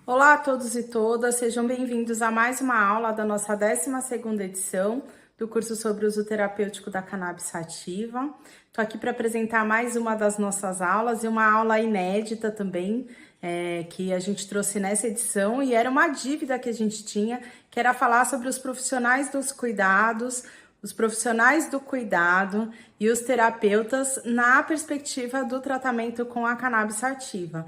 Olá a todos e todas, sejam bem-vindos a mais uma aula da nossa 12ª edição do curso sobre uso terapêutico da cannabis sativa. Estou aqui para apresentar mais uma das nossas aulas e uma aula inédita também, que a gente trouxe nessa edição e era uma dívida que a gente tinha, que era falar sobre os profissionais dos cuidados, os profissionais do cuidado e os terapeutas na perspectiva do tratamento com a cannabis sativa.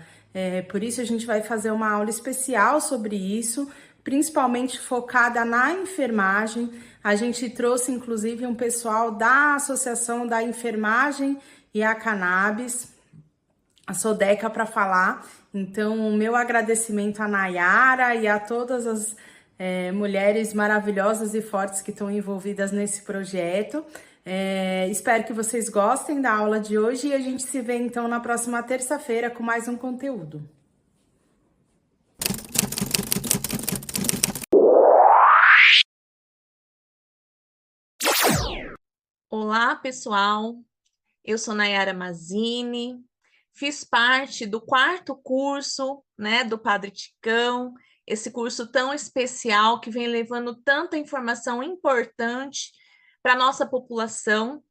Por isso a gente vai fazer uma aula especial sobre isso, principalmente focada na enfermagem. A gente trouxe inclusive um pessoal da Associação da Enfermagem e a Cannabis, a Sodeca, para falar. Então, o meu agradecimento à Nayara e a todas as mulheres maravilhosas e fortes que estão envolvidas nesse projeto. Espero que vocês gostem da aula de hoje e a gente se vê então na próxima terça-feira com mais um conteúdo. Olá, pessoal. Eu sou Nayara Mazzini, fiz parte do 4º curso, do Padre Ticão, esse curso tão especial que vem levando tanta informação importante para a nossa população,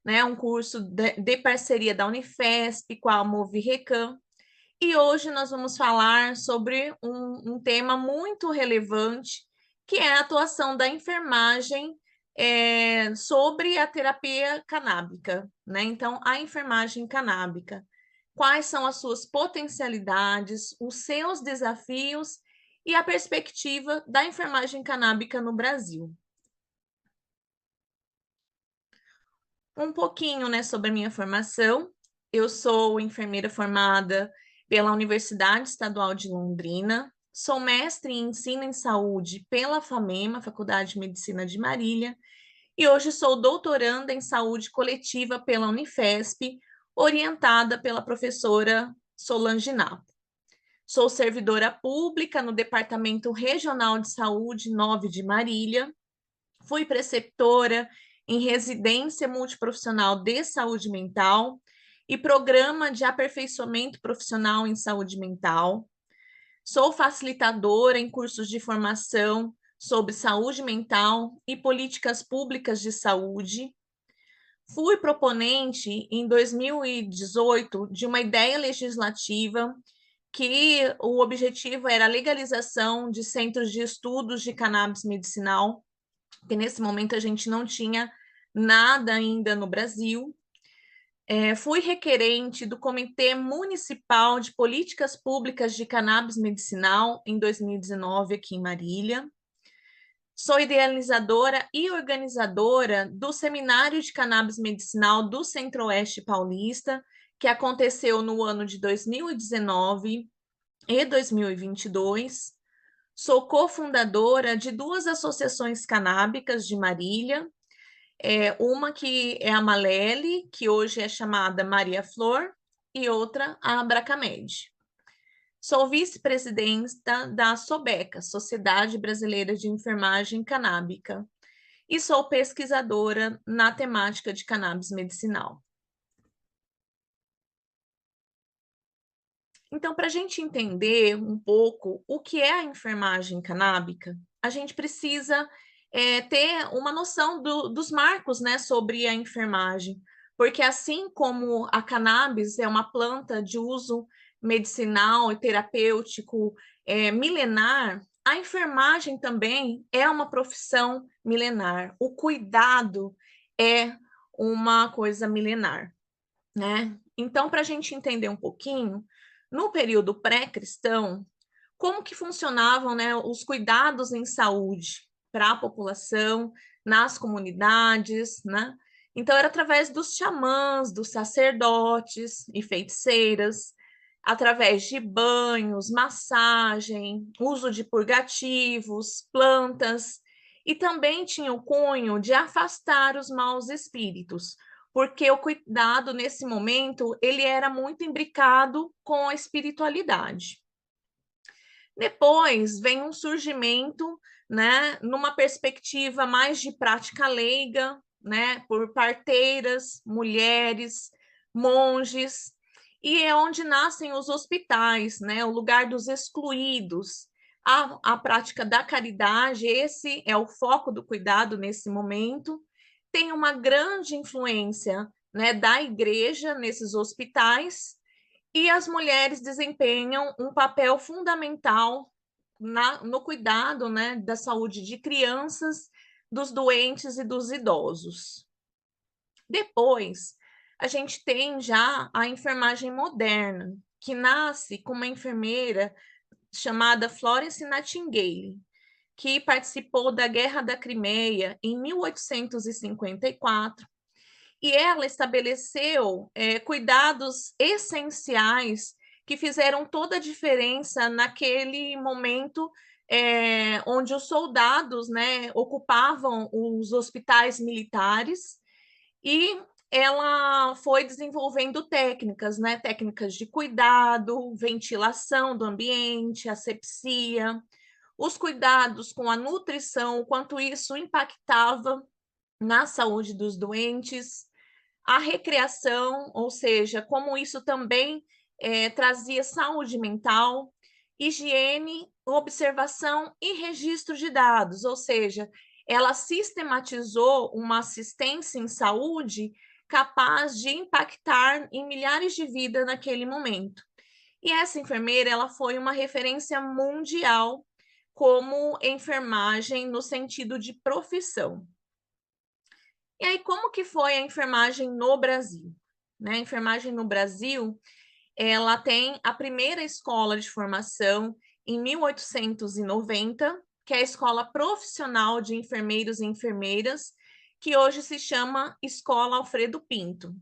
um curso de parceria da Unifesp com a Movirecam. E hoje nós vamos falar sobre um tema muito relevante, que é a atuação da enfermagem sobre a terapia canábica, Então, a enfermagem canábica. Quais são as suas potencialidades, os seus desafios e a perspectiva da enfermagem canábica no Brasil. Um pouquinho, sobre a minha formação. Eu sou enfermeira formada pela Universidade Estadual de Londrina, sou mestre em ensino em saúde pela FAMEMA, Faculdade de Medicina de Marília, e hoje sou doutoranda em saúde coletiva pela Unifesp, orientada pela professora Solange Napo. Sou servidora pública no Departamento Regional de Saúde 9 de Marília, fui preceptora em residência multiprofissional de saúde mental e programa de aperfeiçoamento profissional em saúde mental. Sou facilitadora em cursos de formação sobre saúde mental e políticas públicas de saúde. Fui proponente, em 2018, de uma ideia legislativa que o objetivo era a legalização de centros de estudos de cannabis medicinal, que nesse momento a gente não tinha nada ainda no Brasil. Fui requerente do Comitê Municipal de Políticas Públicas de Cannabis Medicinal em 2019, aqui em Marília. Sou idealizadora e organizadora do Seminário de Cannabis Medicinal do Centro-Oeste Paulista, que aconteceu no ano de 2019 e 2022. Sou cofundadora de 2 associações canábicas de Marília, uma que é a Malele, que hoje é chamada Maria Flor, e outra a Abracamed. Sou vice-presidenta da SOBECA, Sociedade Brasileira de Enfermagem Canábica, e sou pesquisadora na temática de cannabis medicinal. Então, para a gente entender um pouco o que é a enfermagem canábica, a gente precisa ter uma noção dos marcos, sobre a enfermagem, porque assim como a cannabis é uma planta de uso medicinal e terapêutico milenar, a enfermagem também é uma profissão milenar. O cuidado é uma coisa milenar, Então, para a gente entender um pouquinho, no período pré-cristão, como que funcionavam, os cuidados em saúde para a população, nas comunidades, Então, era através dos xamãs, dos sacerdotes e feiticeiras, através de banhos, massagem, uso de purgativos, plantas, e também tinha o cunho de afastar os maus espíritos, porque o cuidado nesse momento ele era muito imbricado com a espiritualidade. Depois vem um surgimento, né, numa perspectiva mais de prática leiga, né, por parteiras, mulheres, monges, e é onde nascem os hospitais, né, o lugar dos excluídos. A prática da caridade, esse é o foco do cuidado nesse momento, tem uma grande influência, né, da igreja nesses hospitais, e as mulheres desempenham um papel fundamental no cuidado, né, da saúde de crianças, dos doentes e dos idosos. Depois, a gente tem já a enfermagem moderna, que nasce com uma enfermeira chamada Florence Nightingale, que participou da Guerra da Crimeia em 1854, e ela estabeleceu cuidados essenciais que fizeram toda a diferença naquele momento onde os soldados, né, ocupavam os hospitais militares, e ela foi desenvolvendo técnicas, né, técnicas de cuidado, ventilação do ambiente, asepsia, os cuidados com a nutrição, o quanto isso impactava na saúde dos doentes, a recreação, ou seja, como isso também trazia saúde mental, higiene, observação e registro de dados, ou seja, ela sistematizou uma assistência em saúde capaz de impactar em milhares de vidas naquele momento. E essa enfermeira, ela foi uma referência mundial como enfermagem no sentido de profissão. E aí, como que foi a enfermagem no Brasil? Né? A enfermagem no Brasil, ela tem a primeira escola de formação em 1890, que é a Escola Profissional de Enfermeiros e Enfermeiras, que hoje se chama Escola Alfredo Pinto.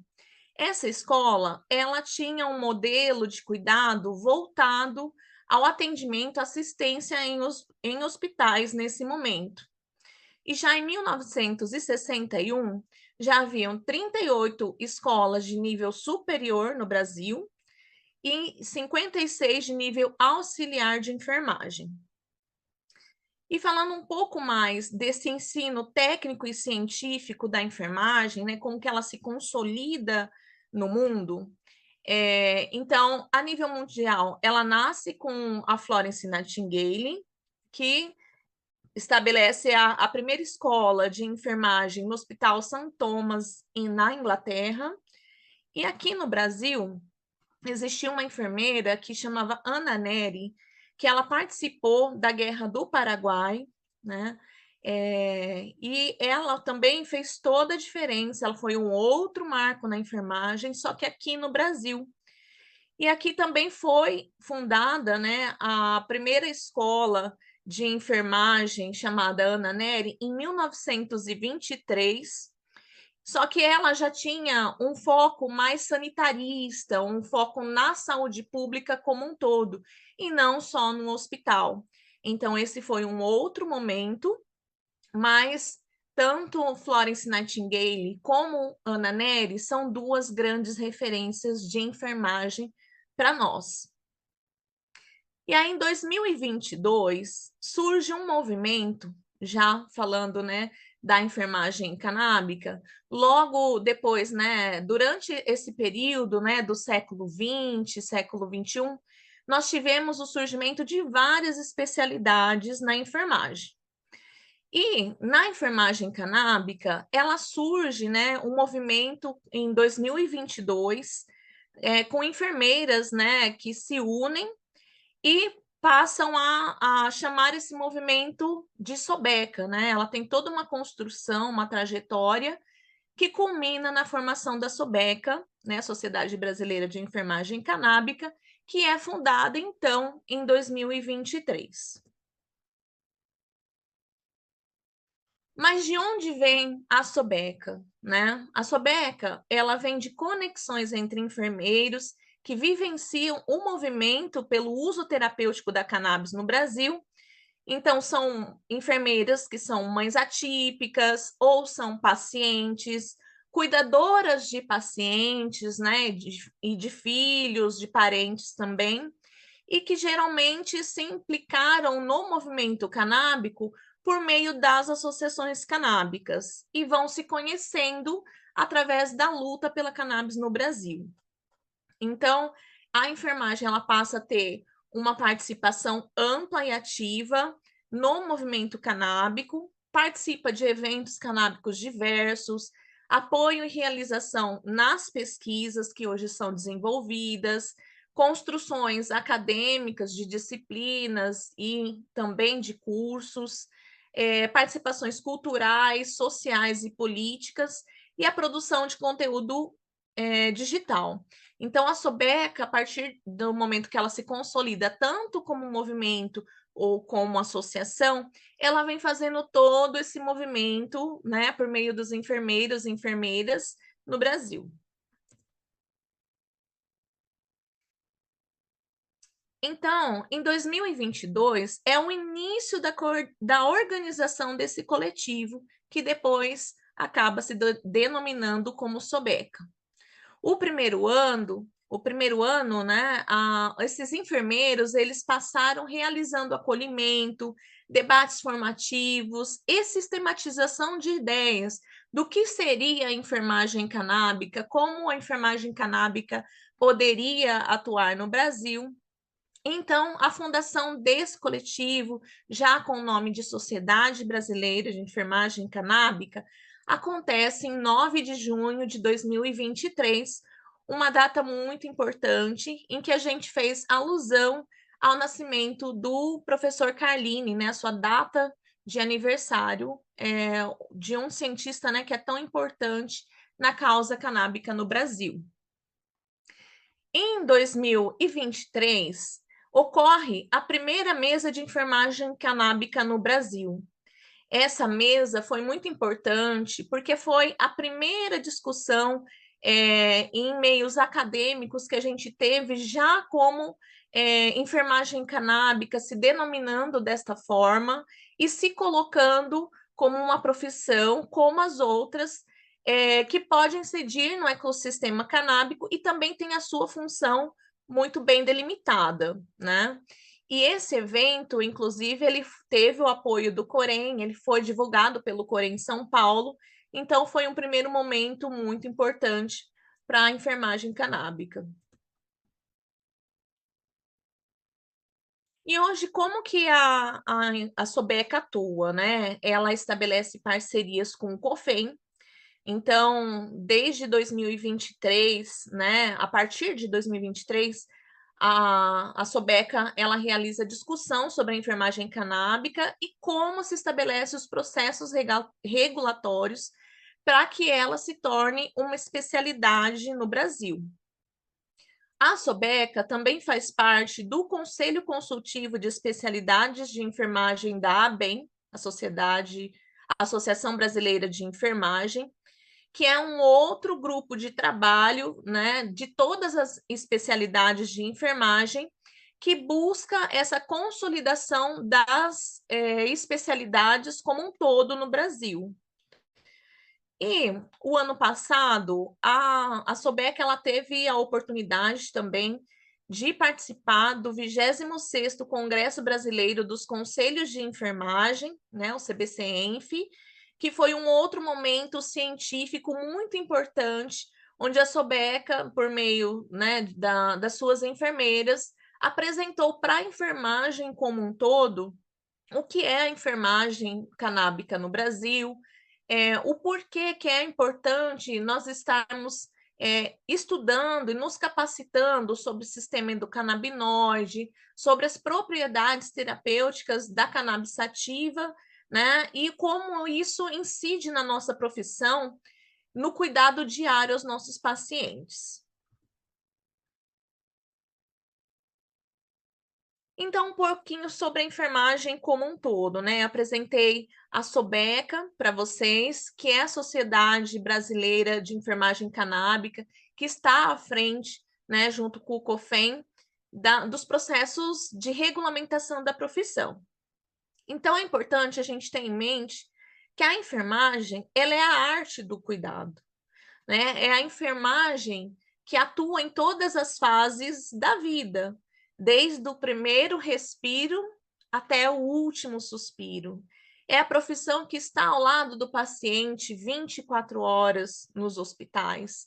Essa escola, ela tinha um modelo de cuidado voltado ao atendimento, assistência em hospitais nesse momento. E já em 1961, já haviam 38 escolas de nível superior no Brasil e 56 de nível auxiliar de enfermagem. E falando um pouco mais desse ensino técnico e científico da enfermagem, né, como que ela se consolida no mundo, então, a nível mundial, ela nasce com a Florence Nightingale, que estabelece a primeira escola de enfermagem no Hospital St. Thomas, na Inglaterra. E aqui no Brasil, existia uma enfermeira que chamava Ana Neri, que ela participou da Guerra do Paraguai, né? E ela também fez toda a diferença, ela foi um outro marco na enfermagem, só que aqui no Brasil. E aqui também foi fundada, né, a primeira escola de enfermagem chamada Ana Neri em 1923, só que ela já tinha um foco mais sanitarista, um foco na saúde pública como um todo, e não só no hospital. Então, esse foi um outro momento, mas tanto Florence Nightingale como Ana Neri são duas grandes referências de enfermagem para nós. E aí, em 2022, surge um movimento, já falando, né, da enfermagem canábica, logo depois, né, durante esse período, né, do século XX, século XXI, nós tivemos o surgimento de várias especialidades na enfermagem. E na enfermagem canábica, ela surge, né, um movimento em 2022, com enfermeiras, né, que se unem e passam a chamar esse movimento de Sobeca, né? Ela tem toda uma construção, uma trajetória que culmina na formação da Sobeca, né, Sociedade Brasileira de Enfermagem Canábica, que é fundada então em 2023. Mas de onde vem a Sobeca, né? A Sobeca, ela vem de conexões entre enfermeiros que vivenciam o movimento pelo uso terapêutico da cannabis no Brasil. Então, são enfermeiras que são mães atípicas ou são pacientes, cuidadoras de pacientes, né, e de filhos, de parentes também, e que geralmente se implicaram no movimento canábico por meio das associações canábicas e vão se conhecendo através da luta pela cannabis no Brasil. Então, a enfermagem ela passa a ter uma participação ampla e ativa no movimento canábico, participa de eventos canábicos diversos, apoio e realização nas pesquisas que hoje são desenvolvidas, construções acadêmicas de disciplinas e também de cursos, participações culturais, sociais e políticas, e a produção de conteúdo digital. Então, a Sobeca, a partir do momento que ela se consolida tanto como movimento ou como associação, ela vem fazendo todo esse movimento, né, por meio dos enfermeiros e enfermeiras no Brasil. Então, em 2022, é o início da organização desse coletivo, que depois acaba se denominando como Sobeca. O primeiro ano, né, esses enfermeiros, eles passaram realizando acolhimento, debates formativos e sistematização de ideias do que seria a enfermagem canábica, como a enfermagem canábica poderia atuar no Brasil. Então, a fundação desse coletivo, já com o nome de Sociedade Brasileira de Enfermagem Canábica, acontece em 9 de junho de 2023, uma data muito importante em que a gente fez alusão ao nascimento do professor Carlini, né, a sua data de aniversário, de um cientista, né, que é tão importante na causa canábica no Brasil. Em 2023, ocorre a primeira mesa de enfermagem canábica no Brasil. Essa mesa foi muito importante porque foi a primeira discussão em meios acadêmicos que a gente teve já como enfermagem canábica se denominando desta forma e se colocando como uma profissão como as outras que podem incidir no ecossistema canábico e também tem a sua função muito bem delimitada, né? E esse evento, inclusive, ele teve o apoio do Corém, ele foi divulgado pelo Corém São Paulo, então foi um primeiro momento muito importante para a enfermagem canábica. E hoje, como que a Sobeca atua, né? Ela estabelece parcerias com o COFEM. Então, desde 2023, né, a partir de 2023, a Sobeca ela realiza discussão sobre a enfermagem canábica e como se estabelece os processos regulatórios para que ela se torne uma especialidade no Brasil. A Sobeca também faz parte do Conselho Consultivo de Especialidades de Enfermagem da ABEM, a Associação Brasileira de Enfermagem, que é um outro grupo de trabalho, né, de todas as especialidades de enfermagem, que busca essa consolidação das especialidades como um todo no Brasil. E o ano passado, a Sobec ela teve a oportunidade também de participar do 26º Congresso Brasileiro dos Conselhos de Enfermagem, né, o CBCENF, que foi um outro momento científico muito importante, onde a Sobeca, por meio, né, das suas enfermeiras, apresentou para a enfermagem como um todo o que é a enfermagem canábica no Brasil, o porquê que é importante nós estarmos estudando e nos capacitando sobre o sistema endocannabinoide, sobre as propriedades terapêuticas da cannabis sativa, né? E como isso incide na nossa profissão, no cuidado diário aos nossos pacientes. Então, um pouquinho sobre a enfermagem como um todo, né? Apresentei a Sobeca para vocês, que é a Sociedade Brasileira de Enfermagem Canábica, que está à frente, né, junto com o COFEN, dos processos de regulamentação da profissão. Então, é importante a gente ter em mente que a enfermagem, ela é a arte do cuidado, né? É a enfermagem que atua em todas as fases da vida, desde o primeiro respiro até o último suspiro. É a profissão que está ao lado do paciente 24 horas nos hospitais.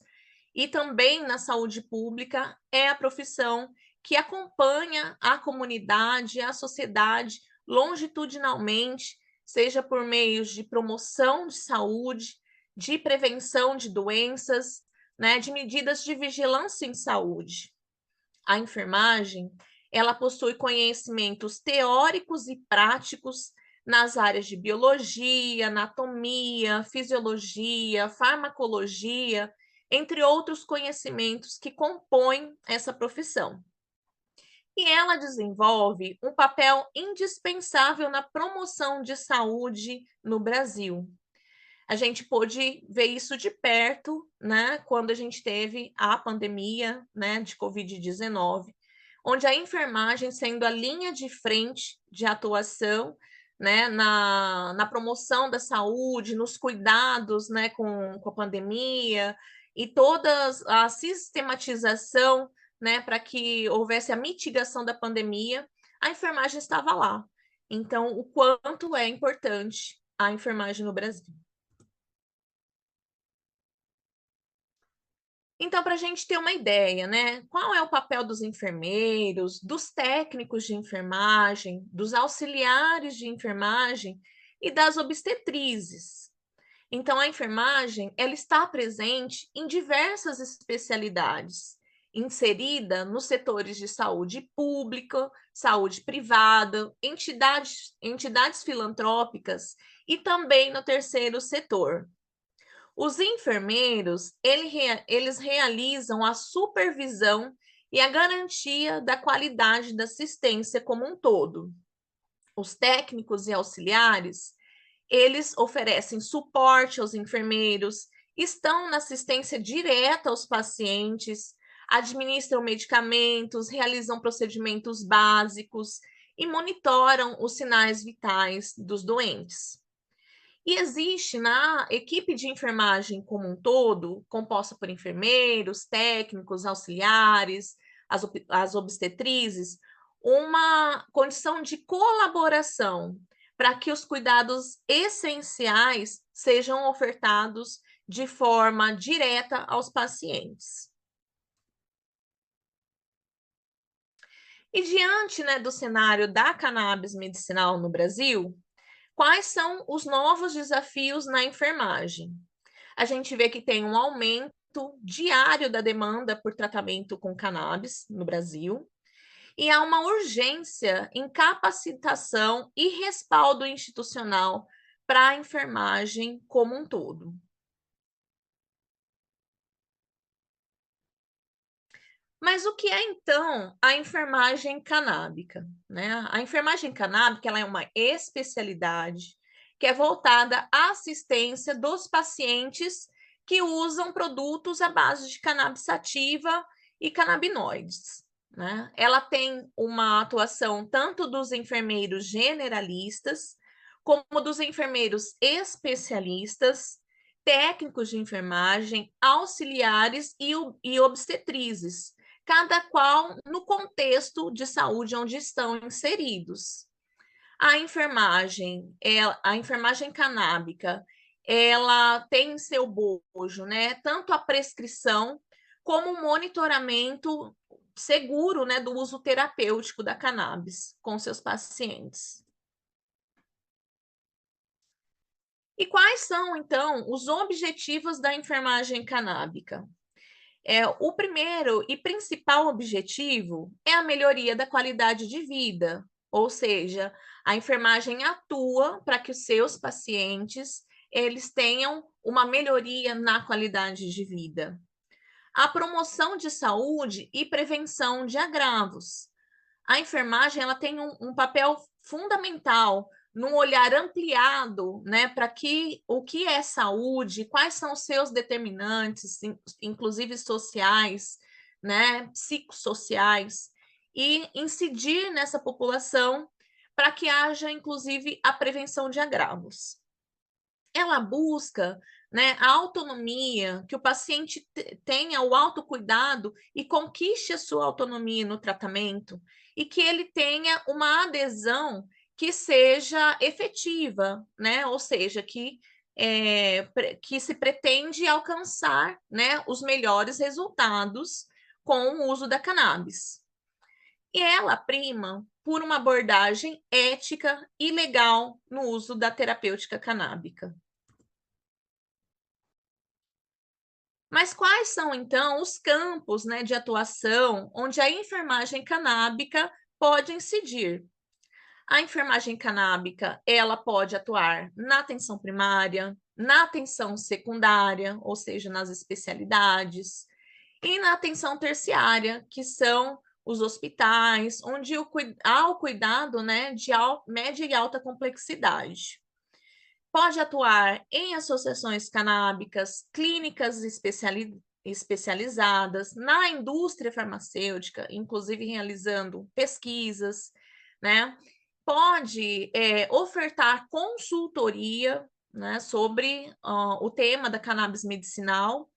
E também na saúde pública, é a profissão que acompanha a comunidade, a sociedade longitudinalmente, seja por meios de promoção de saúde, de prevenção de doenças, né, de medidas de vigilância em saúde. A enfermagem, ela possui conhecimentos teóricos e práticos nas áreas de biologia, anatomia, fisiologia, farmacologia, entre outros conhecimentos que compõem essa profissão. E ela desenvolve um papel indispensável na promoção de saúde no Brasil. A gente pôde ver isso de perto, né, quando a gente teve a pandemia, né, de Covid-19, onde a enfermagem sendo a linha de frente de atuação, né, na promoção da saúde, nos cuidados, né, com a pandemia e toda a sistematização, né, para que houvesse a mitigação da pandemia, a enfermagem estava lá. Então, o quanto é importante a enfermagem no Brasil. Então, para a gente ter uma ideia, né? Qual é o papel dos enfermeiros, dos técnicos de enfermagem, dos auxiliares de enfermagem e das obstetrizes? Então, a enfermagem, ela está presente em diversas especialidades, inserida nos setores de saúde pública, saúde privada, entidades filantrópicas e também no terceiro setor. Os enfermeiros, eles realizam a supervisão e a garantia da qualidade da assistência como um todo. Os técnicos e auxiliares, eles oferecem suporte aos enfermeiros, estão na assistência direta aos pacientes, administram medicamentos, realizam procedimentos básicos e monitoram os sinais vitais dos doentes. E existe na equipe de enfermagem como um todo, composta por enfermeiros, técnicos, auxiliares, as obstetrizes, uma condição de colaboração para que os cuidados essenciais sejam ofertados de forma direta aos pacientes. E diante, né, do cenário da cannabis medicinal no Brasil, quais são os novos desafios na enfermagem? A gente vê que tem um aumento diário da demanda por tratamento com cannabis no Brasil, e há uma urgência em capacitação e respaldo institucional para a enfermagem como um todo. Mas o que é então a enfermagem canábica, né? A enfermagem canábica, ela é uma especialidade que é voltada à assistência dos pacientes que usam produtos à base de cannabis sativa e canabinoides, né? Ela tem uma atuação tanto dos enfermeiros generalistas como dos enfermeiros especialistas, técnicos de enfermagem, auxiliares e obstetrizes, cada qual no contexto de saúde onde estão inseridos. A enfermagem canábica, ela tem em seu bojo, né, tanto a prescrição como o monitoramento seguro, né, do uso terapêutico da cannabis com seus pacientes. E quais são, então, os objetivos da enfermagem canábica? O primeiro e principal objetivo é a melhoria da qualidade de vida, ou seja, a enfermagem atua para que os seus pacientes eles tenham uma melhoria na qualidade de vida. A promoção de saúde e prevenção de agravos. a enfermagem ela tem um papel fundamental num olhar ampliado, né, para o que é saúde, quais são os seus determinantes, inclusive sociais, né, psicossociais, e incidir nessa população para que haja, inclusive, a prevenção de agravos. Ela busca, né, a autonomia, que o paciente tenha o autocuidado e conquiste a sua autonomia no tratamento, e que ele tenha uma adesão que seja efetiva, né? Ou seja, que se pretende alcançar, né, os melhores resultados com o uso da cannabis. E ela prima por uma abordagem ética e legal no uso da terapêutica canábica. Mas quais são, então, os campos, né, de atuação onde a enfermagem canábica pode incidir? A enfermagem canábica, ela pode atuar na atenção primária, na atenção secundária, ou seja, nas especialidades, e na atenção terciária, que são os hospitais, onde há o cuidado, né, de média e alta complexidade. Pode atuar em associações canábicas, clínicas especializadas, na indústria farmacêutica, inclusive realizando pesquisas, né? Pode ofertar consultoria, né, sobre o tema da cannabis medicinal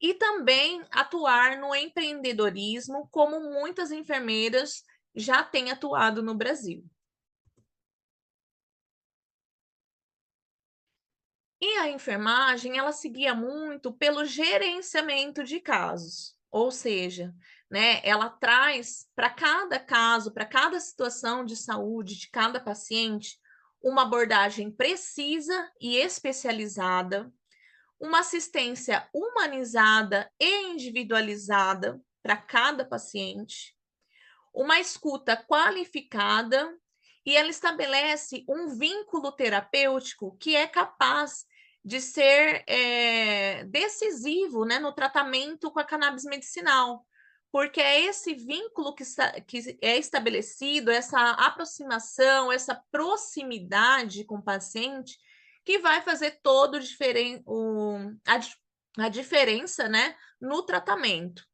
e também atuar no empreendedorismo, como muitas enfermeiras já têm atuado no Brasil. E a enfermagem, ela seguia muito pelo gerenciamento de casos, ou seja, né, ela traz para cada caso, para cada situação de saúde de cada paciente, uma abordagem precisa e especializada, uma assistência humanizada e individualizada para cada paciente, uma escuta qualificada, e ela estabelece um vínculo terapêutico que é capaz de ser decisivo, né, no tratamento com a cannabis medicinal, porque é esse vínculo que é estabelecido, essa aproximação, essa proximidade com o paciente, que vai fazer todo a diferença, né, no tratamento.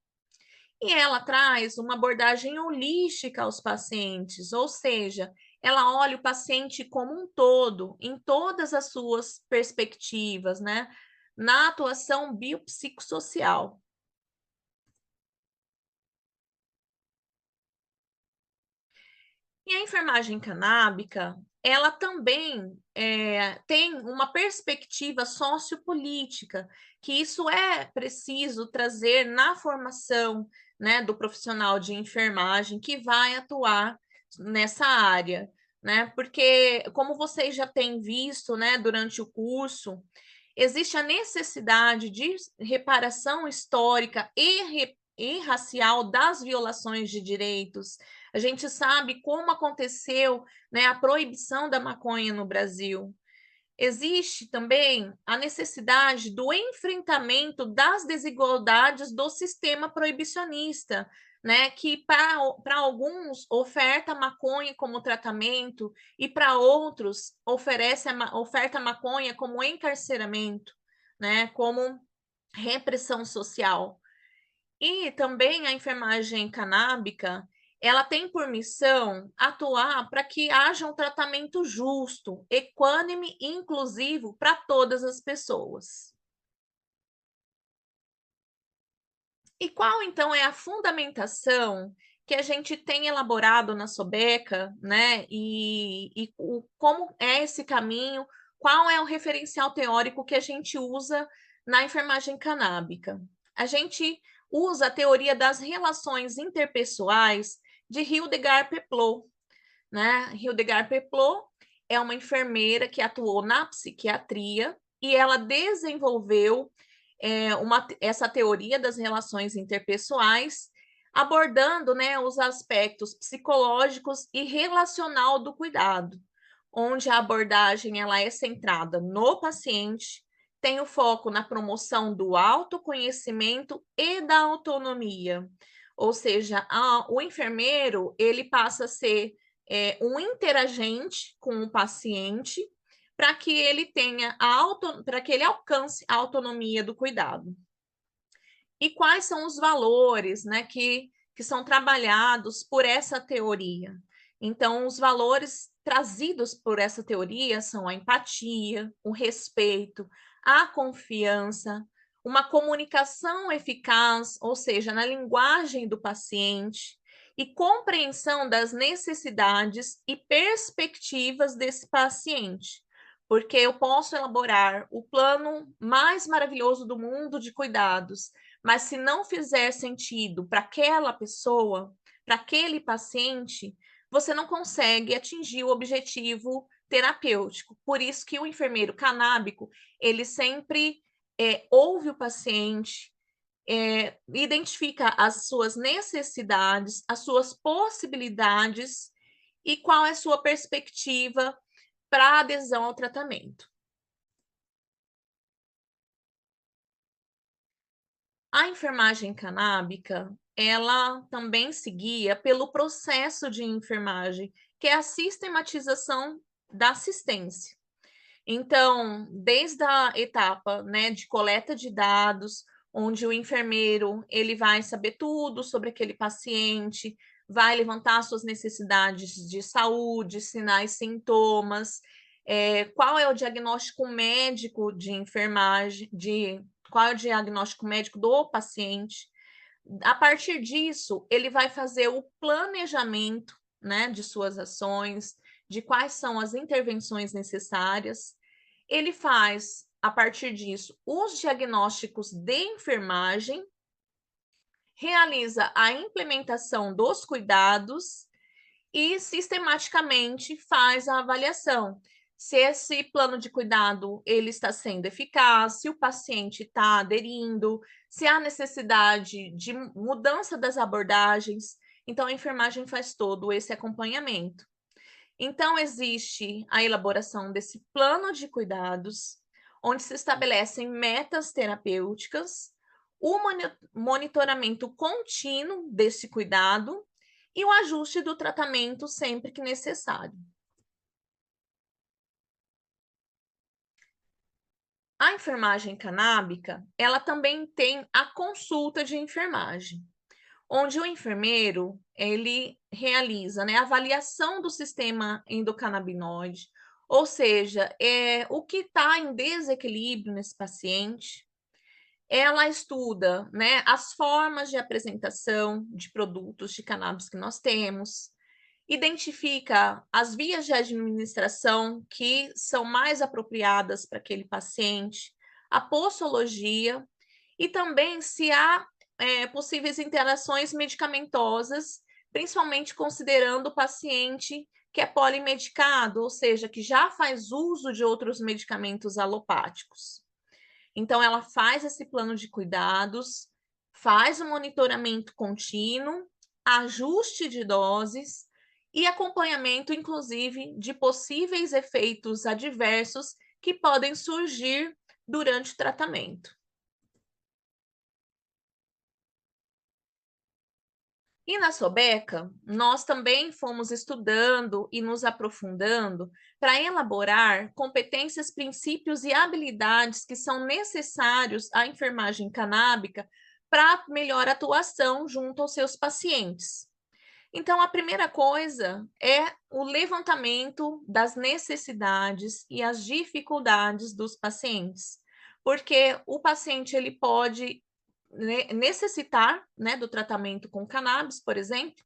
E ela traz uma abordagem holística aos pacientes, ou seja, ela olha o paciente como um todo, em todas as suas perspectivas, né? Na atuação biopsicossocial. E a enfermagem canábica, ela também tem uma perspectiva sociopolítica, que isso é preciso trazer na formação, né, do profissional de enfermagem que vai atuar nessa área, né? Porque, como vocês já têm visto, né, durante o curso, existe a necessidade de reparação histórica e racial das violações de direitos. A gente sabe como aconteceu, né, a proibição da maconha no Brasil. Existe também a necessidade do enfrentamento das desigualdades do sistema proibicionista, né, que para alguns oferta maconha como tratamento e para outros oferta maconha como encarceramento, né, como repressão social. E também a enfermagem canábica, ela tem por missão atuar para que haja um tratamento justo, equânime e inclusivo para todas as pessoas. E qual então é a fundamentação que a gente tem elaborado na Sobeca, né? Como é esse caminho? Qual é o referencial teórico que a gente usa na enfermagem canábica? A gente usa a teoria das relações interpessoais de Hildegard Peplow, né? Hildegard Peplow é uma enfermeira que atuou na psiquiatria e ela desenvolveu essa teoria das relações interpessoais, abordando, né, os aspectos psicológicos e relacional do cuidado, onde a abordagem ela é centrada no paciente, tem o foco na promoção do autoconhecimento e da autonomia, ou seja, o enfermeiro ele passa a ser um interagente com o paciente para que ele para que ele alcance a autonomia do cuidado. E quais são os valores, né, que são trabalhados por essa teoria? Então, os valores trazidos por essa teoria são a empatia, o respeito, a confiança, uma comunicação eficaz, ou seja, na linguagem do paciente, e compreensão das necessidades e perspectivas desse paciente. Porque eu posso elaborar o plano mais maravilhoso do mundo de cuidados, mas se não fizer sentido para aquela pessoa, para aquele paciente, você não consegue atingir o objetivo terapêutico. Por isso que o enfermeiro canábico, ele sempre ouve o paciente, identifica as suas necessidades, as suas possibilidades e qual é a sua perspectiva para adesão ao tratamento. A enfermagem canábica, ela também se guia pelo processo de enfermagem, que é a sistematização da assistência. Então, desde a etapa, né, de coleta de dados, onde o enfermeiro ele vai saber tudo sobre aquele paciente, vai levantar suas necessidades de saúde, sinais, sintomas, qual é o diagnóstico médico de enfermagem, qual é o diagnóstico médico do paciente. A partir disso, ele vai fazer o planejamento, né, de suas ações, de quais são as intervenções necessárias. Ele faz, a partir disso, os diagnósticos de enfermagem, realiza a implementação dos cuidados e sistematicamente faz a avaliação se esse plano de cuidado ele está sendo eficaz, se o paciente está aderindo, se há necessidade de mudança das abordagens. Então, a enfermagem faz todo esse acompanhamento. Então, existe a elaboração desse plano de cuidados, onde se estabelecem metas terapêuticas, o monitoramento contínuo desse cuidado e o ajuste do tratamento sempre que necessário. A enfermagem canábica, ela também tem a consulta de enfermagem, onde o enfermeiro, ele realiza, né, a avaliação do sistema endocannabinoide, ou seja, o que está em desequilíbrio nesse paciente. Ela estuda, né, as formas de apresentação de produtos de cannabis que nós temos, identifica as vias de administração que são mais apropriadas para aquele paciente, a posologia e também se há possíveis interações medicamentosas, principalmente considerando o paciente que é polimedicado, ou seja, que já faz uso de outros medicamentos alopáticos. Então, ela faz esse plano de cuidados, faz o monitoramento contínuo, ajuste de doses e acompanhamento, inclusive, de possíveis efeitos adversos que podem surgir durante o tratamento. E na Sobeca, nós também fomos estudando e nos aprofundando para elaborar competências, princípios e habilidades que são necessários à enfermagem canábica para melhor atuação junto aos seus pacientes. Então, a primeira coisa é o levantamento das necessidades e as dificuldades dos pacientes, porque o paciente ele pode necessitar, né, do tratamento com cannabis, por exemplo,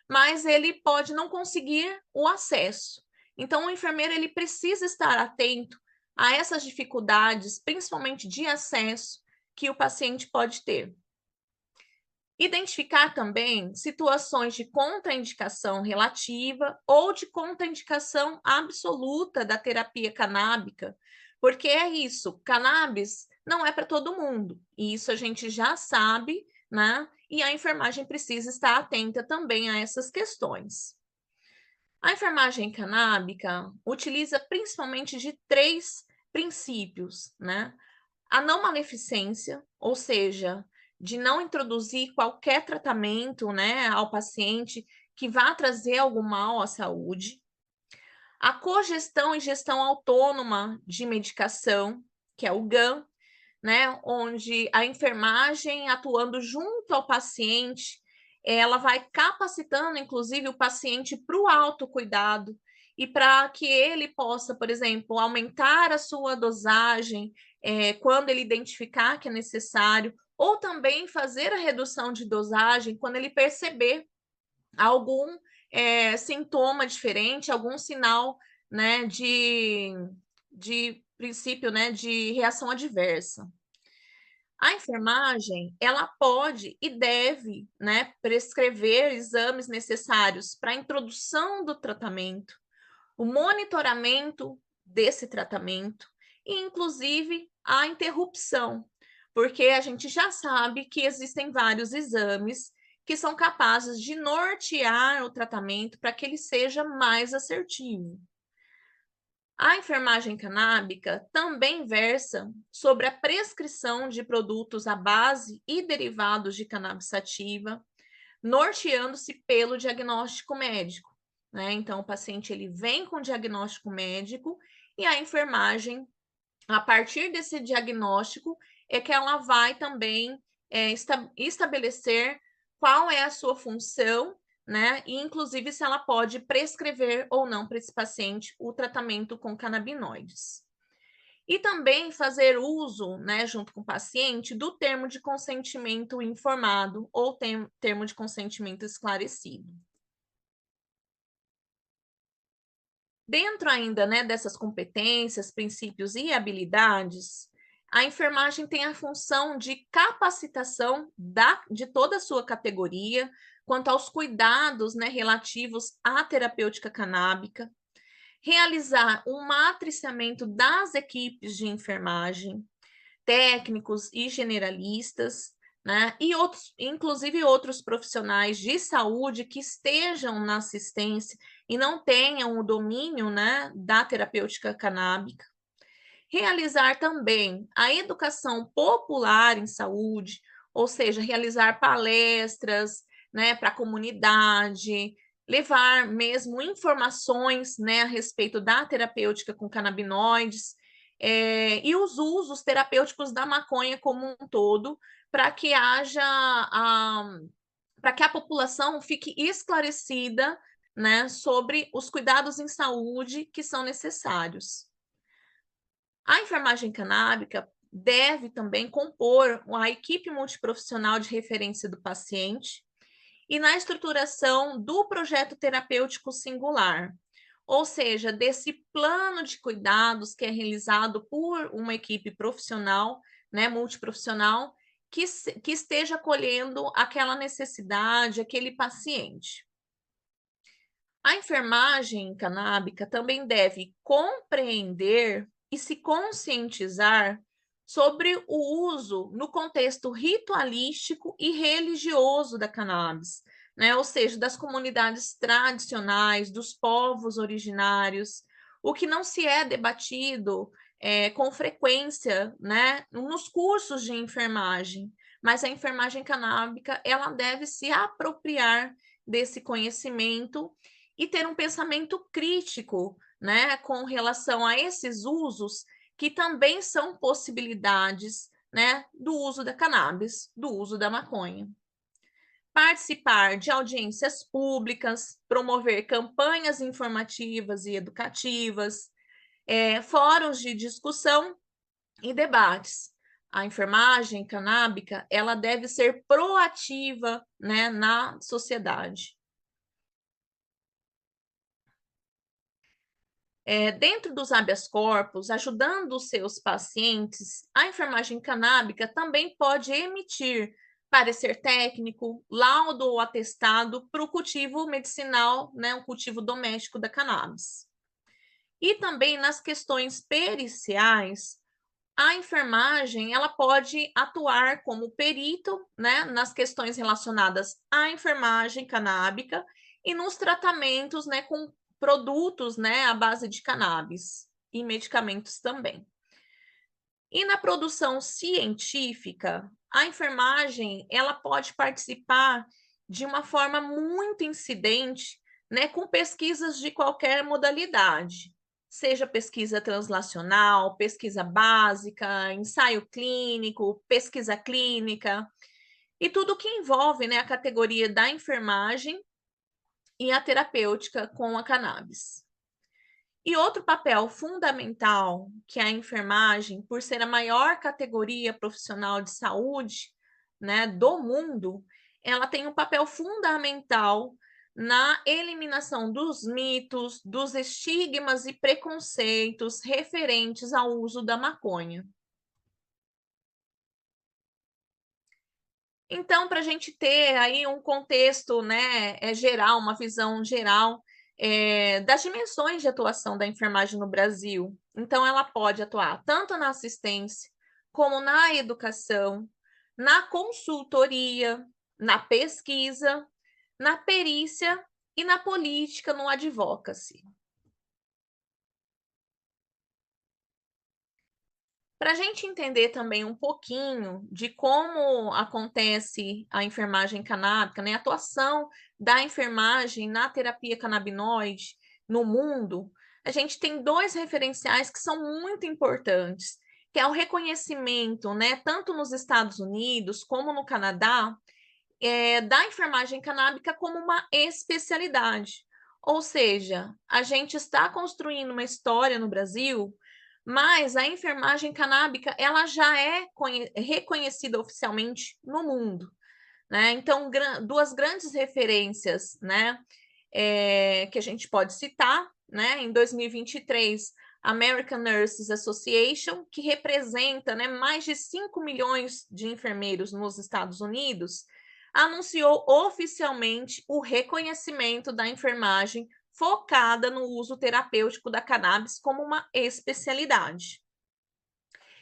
mas ele pode não conseguir o acesso. Então, o enfermeiro ele precisa estar atento a essas dificuldades, principalmente de acesso, que o paciente pode ter. Identificar também situações de contraindicação relativa ou de contraindicação absoluta da terapia canábica, porque é isso, cannabis não é para todo mundo, e isso a gente já sabe, né? E a enfermagem precisa estar atenta também a essas questões. A enfermagem canábica utiliza principalmente de 3 princípios, né? A não maleficência, ou seja, de não introduzir qualquer tratamento, né, ao paciente que vá trazer algum mal à saúde. A cogestão e gestão autônoma de medicação, que é o GAM, né, onde a enfermagem atuando junto ao paciente, ela vai capacitando, inclusive, o paciente para o autocuidado e para que ele possa, por exemplo, aumentar a sua dosagem quando ele identificar que é necessário, ou também fazer a redução de dosagem quando ele perceber algum sintoma diferente, algum sinal, né, de princípio, né, de reação adversa. A enfermagem, ela pode e deve, né, prescrever exames necessários para a introdução do tratamento, o monitoramento desse tratamento e, inclusive, a interrupção, porque a gente já sabe que existem vários exames que são capazes de nortear o tratamento para que ele seja mais assertivo. A enfermagem canábica também versa sobre a prescrição de produtos à base e derivados de cannabis sativa, norteando-se pelo diagnóstico médico, né? Então, o paciente ele vem com diagnóstico médico e a enfermagem, a partir desse diagnóstico, é que ela vai também estabelecer qual é a sua função, né? E, inclusive, se ela pode prescrever ou não para esse paciente o tratamento com canabinoides. E também fazer uso, né, junto com o paciente, do termo de consentimento informado ou termo de consentimento esclarecido. Dentro ainda, né, dessas competências, princípios e habilidades, a enfermagem tem a função de capacitação de toda a sua categoria quanto aos cuidados, né, relativos à terapêutica canábica, realizar um matriciamento das equipes de enfermagem, técnicos e generalistas, né? E outros, inclusive outros profissionais de saúde que estejam na assistência e não tenham o domínio, né, da terapêutica canábica. Realizar também a educação popular em saúde, ou seja, realizar palestras, né, para a comunidade, levar mesmo informações, né, a respeito da terapêutica com canabinoides, e os usos terapêuticos da maconha como um todo, para que haja para que a população fique esclarecida, né, sobre os cuidados em saúde que são necessários. A enfermagem canábica deve também compor a equipe multiprofissional de referência do paciente e na estruturação do projeto terapêutico singular, ou seja, desse plano de cuidados que é realizado por uma equipe profissional, né, multiprofissional, que esteja acolhendo aquela necessidade, aquele paciente. A enfermagem canábica também deve compreender e se conscientizar sobre o uso no contexto ritualístico e religioso da cannabis, né? Ou seja, das comunidades tradicionais, dos povos originários, o que não se é debatido com frequência, né, nos cursos de enfermagem, mas a enfermagem canábica ela deve se apropriar desse conhecimento e ter um pensamento crítico, né, com relação a esses usos que também são possibilidades, né, do uso da cannabis, do uso da maconha. Participar de audiências públicas, promover campanhas informativas e educativas, fóruns de discussão e debates. A enfermagem canábica, ela deve ser proativa, né, na sociedade. Dentro dos habeas corpus, ajudando os seus pacientes, a enfermagem canábica também pode emitir parecer técnico, laudo ou atestado para o cultivo medicinal, né, o cultivo doméstico da cannabis. E também nas questões periciais, a enfermagem ela pode atuar como perito, né, nas questões relacionadas à enfermagem canábica e nos tratamentos, né, com produtos, né, à base de cannabis e medicamentos também. E na produção científica, a enfermagem ela pode participar de uma forma muito incidente, né, com pesquisas de qualquer modalidade, seja pesquisa translacional, pesquisa básica, ensaio clínico, pesquisa clínica, e tudo que envolve, né, a categoria da enfermagem e a terapêutica com a cannabis. E outro papel fundamental que a enfermagem, por ser a maior categoria profissional de saúde, né, do mundo, ela tem um papel fundamental na eliminação dos mitos, dos estigmas e preconceitos referentes ao uso da maconha. Então, para a gente ter aí um contexto, né, geral, uma visão geral, das dimensões de atuação da enfermagem no Brasil. Então, ela pode atuar tanto na assistência, como na educação, na consultoria, na pesquisa, na perícia e na política, no advocacy. Para a gente entender também um pouquinho de como acontece a enfermagem canábica, né, a atuação da enfermagem na terapia canabinoide no mundo, a gente tem dois referenciais que são muito importantes, que é o reconhecimento, né, tanto nos Estados Unidos como no Canadá, da enfermagem canábica como uma especialidade. Ou seja, a gente está construindo uma história no Brasil, mas a enfermagem canábica ela já é reconhecida oficialmente no mundo, né? Então, duas grandes referências, né, que a gente pode citar, né? Em 2023, American Nurses Association, que representa, né, mais de 5 milhões de enfermeiros nos Estados Unidos, anunciou oficialmente o reconhecimento da enfermagem focada no uso terapêutico da cannabis como uma especialidade.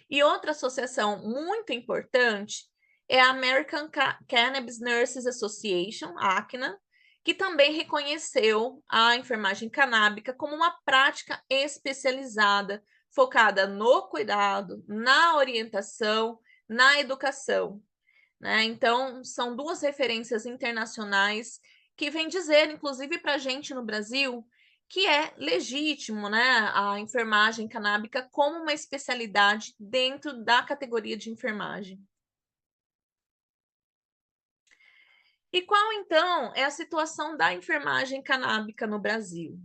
E outra associação muito importante é a American Cannabis Nurses Association, ACNA, que também reconheceu a enfermagem canábica como uma prática especializada, focada no cuidado, na orientação, na educação, né? Então, são duas referências internacionais que vêm dizer, inclusive para a gente no Brasil, que é legítimo, né, a enfermagem canábica como uma especialidade dentro da categoria de enfermagem. E qual, então, é a situação da enfermagem canábica no Brasil?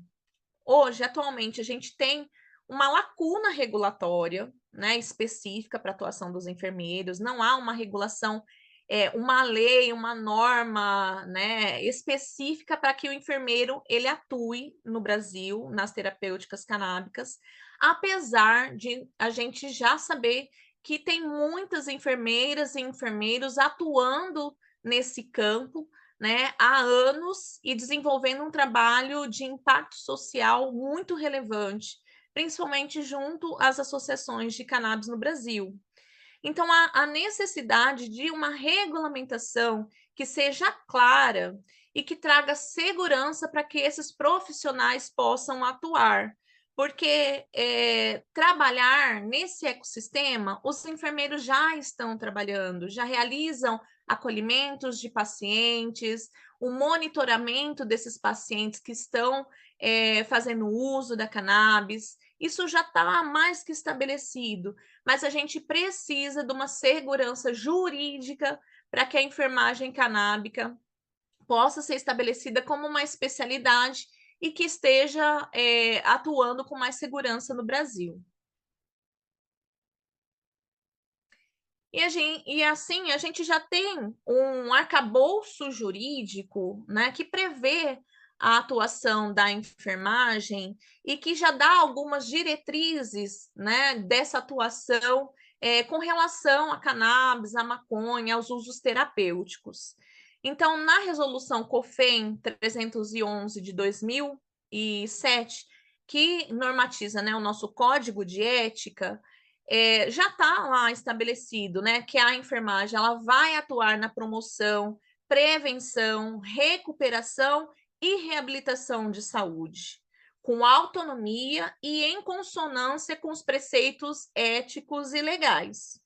Hoje, atualmente, a gente tem uma lacuna regulatória, né, específica para a atuação dos enfermeiros, não há uma regulação, uma lei, uma norma, né, específica para que o enfermeiro ele atue no Brasil, nas terapêuticas canábicas, apesar de a gente já saber que tem muitas enfermeiras e enfermeiros atuando nesse campo, né, há anos e desenvolvendo um trabalho de impacto social muito relevante, principalmente junto às associações de cannabis no Brasil. Então, há necessidade de uma regulamentação que seja clara e que traga segurança para que esses profissionais possam atuar. Porque trabalhar nesse ecossistema, os enfermeiros já estão trabalhando, já realizam acolhimentos de pacientes, o monitoramento desses pacientes que estão fazendo uso da cannabis. Isso já está mais que estabelecido, mas a gente precisa de uma segurança jurídica para que a enfermagem canábica possa ser estabelecida como uma especialidade e que esteja atuando com mais segurança no Brasil. E assim, a gente já tem um arcabouço jurídico, né, que prevê a atuação da enfermagem e que já dá algumas diretrizes, né, dessa atuação com relação à cannabis, à maconha, aos usos terapêuticos. Então, na resolução COFEN 311 de 2007, que normatiza, né, o nosso Código de Ética, já está lá estabelecido, né, que a enfermagem ela vai atuar na promoção, prevenção, recuperação e reabilitação de saúde, com autonomia e em consonância com os preceitos éticos e legais.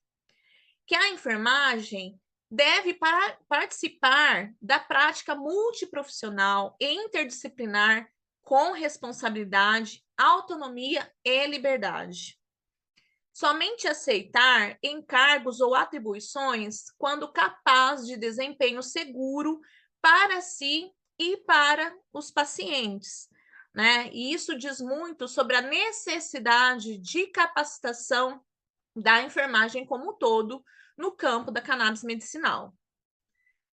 Que a enfermagem deve participar da prática multiprofissional e interdisciplinar com responsabilidade, autonomia e liberdade. Somente aceitar encargos ou atribuições quando capaz de desempenho seguro para si e para os pacientes, né? E isso diz muito sobre a necessidade de capacitação da enfermagem como um todo no campo da cannabis medicinal.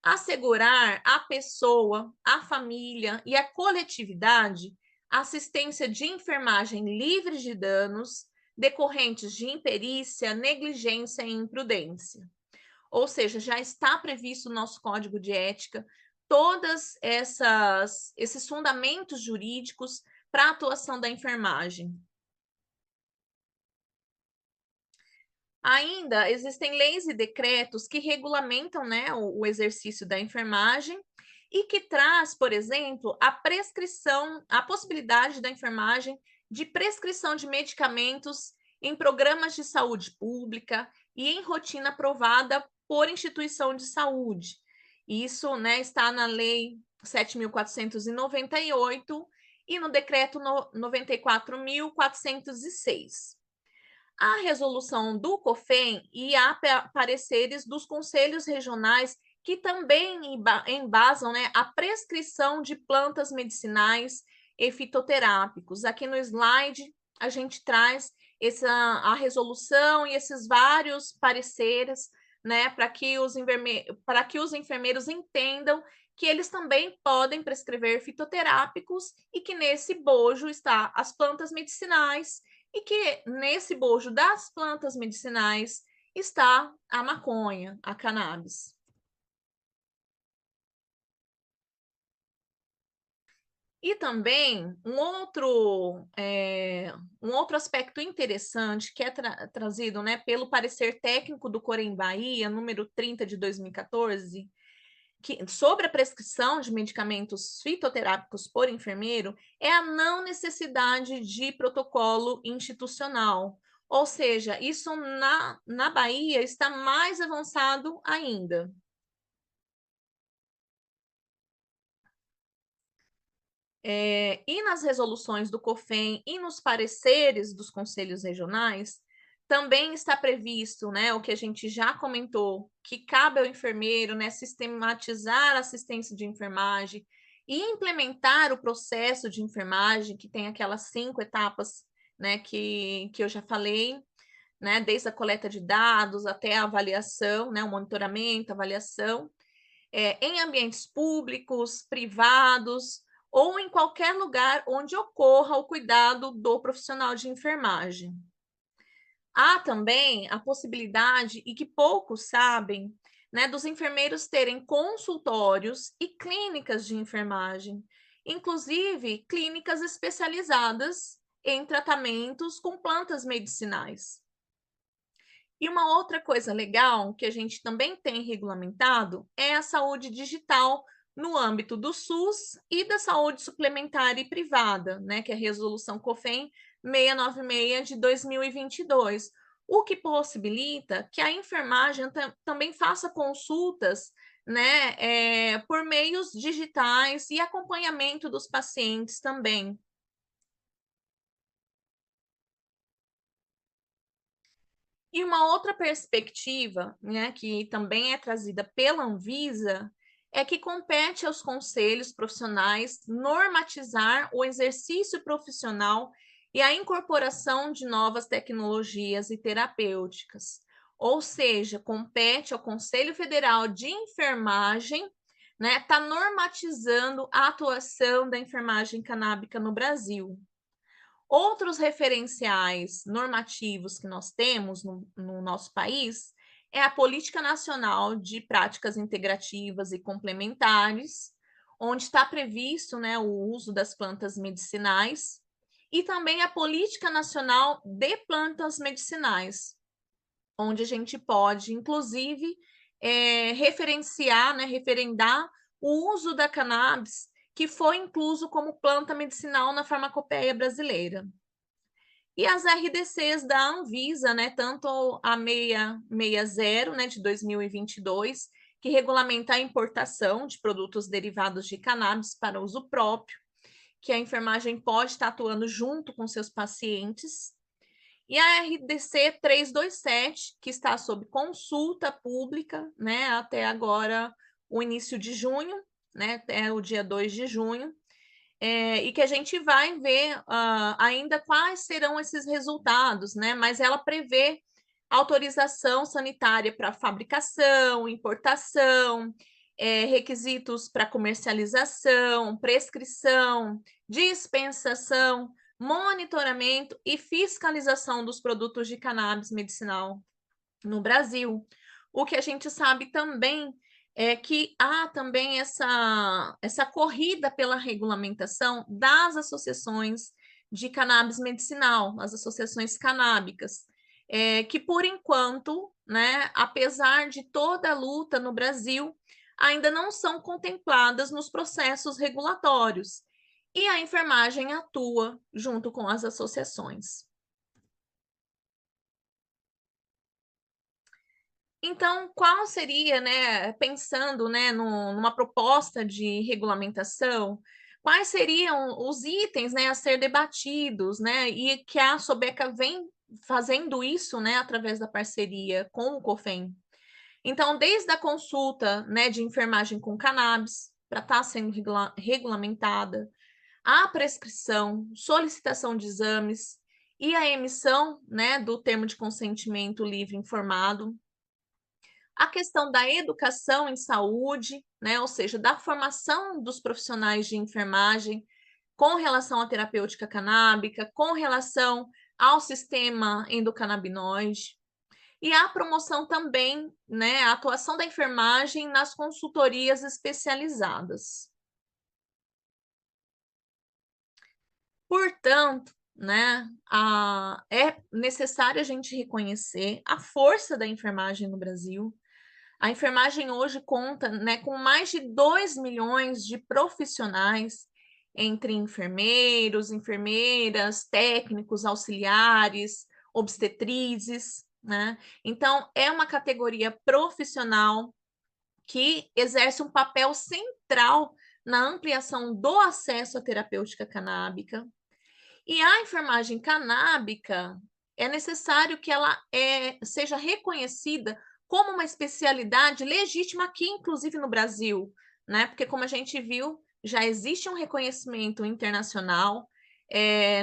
Assegurar à pessoa, à família e à coletividade assistência de enfermagem livre de danos decorrentes de imperícia, negligência e imprudência. Ou seja, já está previsto no nosso código de ética todos esses fundamentos jurídicos para a atuação da enfermagem. Ainda existem leis e decretos que regulamentam, né, o exercício da enfermagem e que traz, por exemplo, a prescrição, a possibilidade da enfermagem de prescrição de medicamentos em programas de saúde pública e em rotina aprovada por instituição de saúde. Isso, né, está na Lei 7.498 e no Decreto 94.406. A resolução do COFEN e há pareceres dos conselhos regionais que também embasam, né, a prescrição de plantas medicinais e fitoterápicos. Aqui no slide a gente traz a resolução e esses vários pareceres, né, para que os enfermeiros entendam que eles também podem prescrever fitoterápicos e que nesse bojo está as plantas medicinais e que nesse bojo das plantas medicinais está a maconha, a cannabis. E também um outro aspecto interessante que é trazido, né, pelo parecer técnico do Corém Bahia, número 30 de 2014, sobre a prescrição de medicamentos fitoterápicos por enfermeiro, é a não necessidade de protocolo institucional. Ou seja, isso na Bahia está mais avançado ainda. E nas resoluções do COFEN e nos pareceres dos conselhos regionais, também está previsto, né, o que a gente já comentou, que cabe ao enfermeiro, né, sistematizar a assistência de enfermagem e implementar o processo de enfermagem, que tem aquelas 5 etapas, né, que eu já falei, né, desde a coleta de dados até a avaliação, né, o monitoramento, avaliação, em ambientes públicos, privados, ou em qualquer lugar onde ocorra o cuidado do profissional de enfermagem. Há também a possibilidade, e que poucos sabem, né, dos enfermeiros terem consultórios e clínicas de enfermagem, inclusive clínicas especializadas em tratamentos com plantas medicinais. E uma outra coisa legal que a gente também tem regulamentado é a saúde digital no âmbito do SUS e da saúde suplementar e privada, né, que é a resolução COFEN 696 de 2022, o que possibilita que a enfermagem também faça consultas, né, por meios digitais e acompanhamento dos pacientes também. E uma outra perspectiva, né, que também é trazida pela Anvisa, é que compete aos conselhos profissionais normatizar o exercício profissional e a incorporação de novas tecnologias e terapêuticas. Ou seja, compete ao Conselho Federal de Enfermagem, né, tá normatizando a atuação da enfermagem canábica no Brasil. Outros referenciais normativos que nós temos no nosso país é a Política Nacional de Práticas Integrativas e Complementares, onde está previsto, né, o uso das plantas medicinais, e também a Política Nacional de Plantas Medicinais, onde a gente pode, inclusive, referenciar, né, referendar o uso da cannabis que foi incluso como planta medicinal na farmacopeia brasileira. E as RDCs da Anvisa, né, tanto a 660, né, de 2022, que regulamenta a importação de produtos derivados de cannabis para uso próprio, que a enfermagem pode estar atuando junto com seus pacientes, e a RDC 327, que está sob consulta pública, né, até agora o início de junho, né, até o dia 2 de junho, e que a gente vai ver ainda quais serão esses resultados, né? Mas ela prevê autorização sanitária para fabricação, importação, requisitos para comercialização, prescrição, dispensação, monitoramento e fiscalização dos produtos de cannabis medicinal no Brasil. O que a gente sabe também é que há também essa corrida pela regulamentação das associações de cannabis medicinal, as associações canábicas, que por enquanto, né, apesar de toda a luta no Brasil, ainda não são contempladas nos processos regulatórios. E a enfermagem atua junto com as associações. Então, qual seria, né, pensando, né, numa proposta de regulamentação, quais seriam os itens, né, a ser debatidos, né, e que a Sobeca vem fazendo isso, né, através da parceria com o COFEM. Então, desde a consulta, né, de enfermagem com cannabis, para estar sendo regulamentada, a prescrição, solicitação de exames e a emissão, né, do termo de consentimento livre informado, a questão da educação em saúde, né, ou seja, da formação dos profissionais de enfermagem com relação à terapêutica canábica, com relação ao sistema endocannabinoide, e a promoção também, né, a atuação da enfermagem nas consultorias especializadas. Portanto, né, é necessário a gente reconhecer a força da enfermagem no Brasil. A enfermagem hoje conta, né, com mais de 2 milhões de profissionais, entre enfermeiros, enfermeiras, técnicos, auxiliares, obstetrizes, né? Então, é uma categoria profissional que exerce um papel central na ampliação do acesso à terapêutica canábica. E a enfermagem canábica é necessário que ela seja reconhecida como uma especialidade legítima aqui, inclusive no Brasil, né? Porque, como a gente viu, já existe um reconhecimento internacional,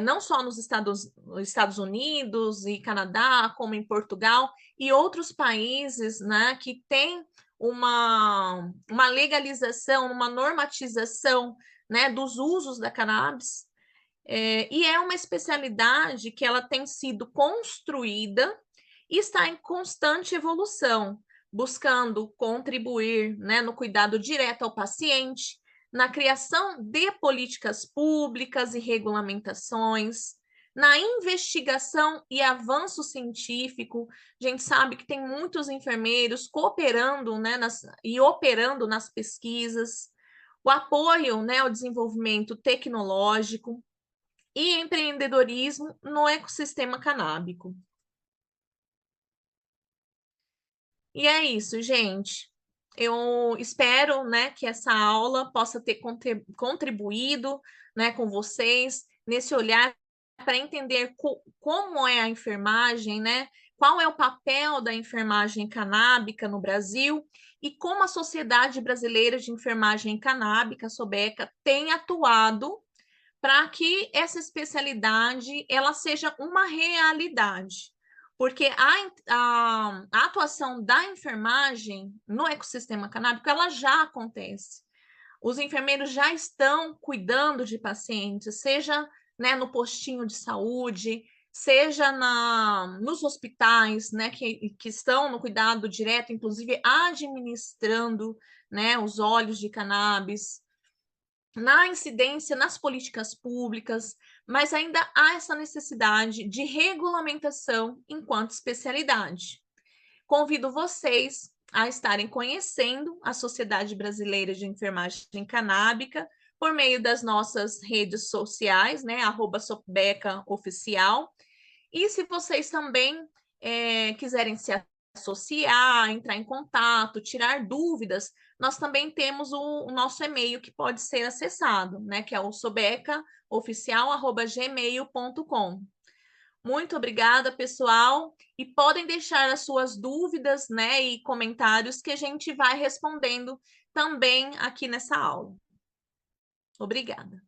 não só nos Estados Unidos e Canadá, como em Portugal e outros países, né, que têm uma legalização, uma normatização, né, dos usos da cannabis. E é uma especialidade que ela tem sido construída e está em constante evolução, buscando contribuir, né, no cuidado direto ao paciente, na criação de políticas públicas e regulamentações, na investigação e avanço científico. A gente sabe que tem muitos enfermeiros cooperando, né, e operando nas pesquisas, o apoio, né, ao desenvolvimento tecnológico e empreendedorismo no ecossistema canábico. E é isso, gente. Eu espero, né, que essa aula possa ter contribuído, né, com vocês nesse olhar para entender como é a enfermagem, né? Qual é o papel da enfermagem canábica no Brasil e como a Sociedade Brasileira de Enfermagem Canábica, SOBECA, tem atuado para que essa especialidade ela seja uma realidade. Porque a atuação da enfermagem no ecossistema canábico ela já acontece. Os enfermeiros já estão cuidando de pacientes, seja, né, no postinho de saúde, seja nos hospitais, né, que estão no cuidado direto, inclusive administrando, né, os óleos de cannabis, na incidência nas políticas públicas, mas ainda há essa necessidade de regulamentação enquanto especialidade. Convido vocês a estarem conhecendo a Sociedade Brasileira de Enfermagem Canábica por meio das nossas redes sociais, né? @Sobeca Oficial. E se vocês também quiserem se associar, entrar em contato, tirar dúvidas, nós também temos o nosso e-mail que pode ser acessado, né? Que é o sobecaoficial@gmail.com. Muito obrigada, pessoal, e podem deixar as suas dúvidas, né, e comentários que a gente vai respondendo também aqui nessa aula. Obrigada.